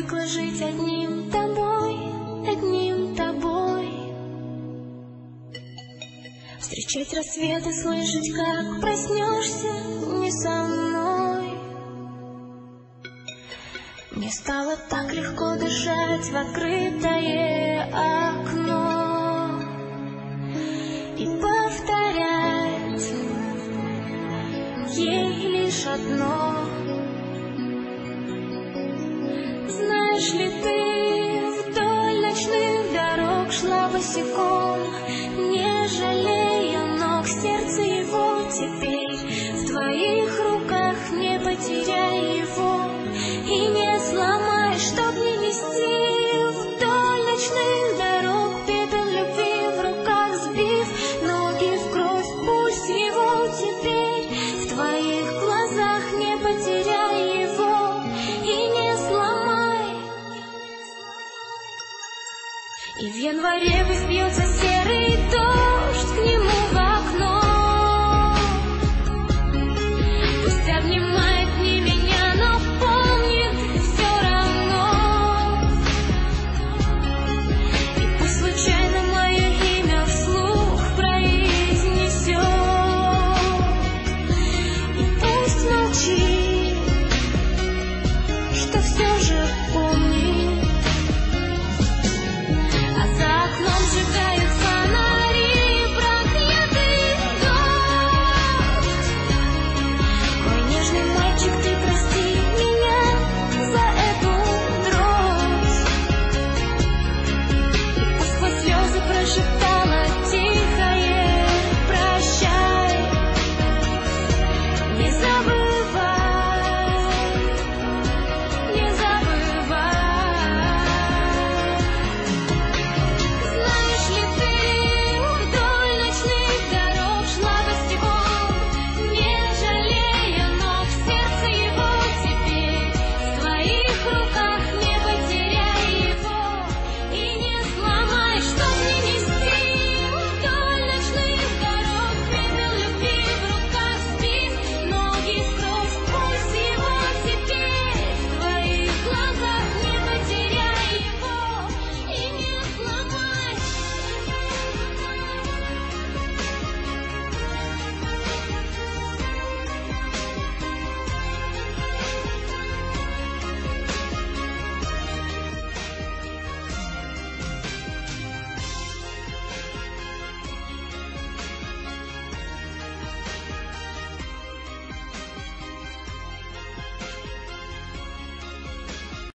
привыкла жить одним тобой, одним тобой. Встречать рассветы, слышать, как проснешься не со мной. Мне стало так легко дышать в открытое окно и повторять ей лишь одно. Знаешь ли ты, вдоль ночных дорог шла босиком, не жалея ног, сердце его теперь в твоих руках, не потеряй его и не сломай, чтоб не нести вдоль ночных дорог пепел любви в руках сбив, ноги в кровь, пусть его теперь в твоих глазах, не потеряй его и не сломай. И в январе пусть бьется сердце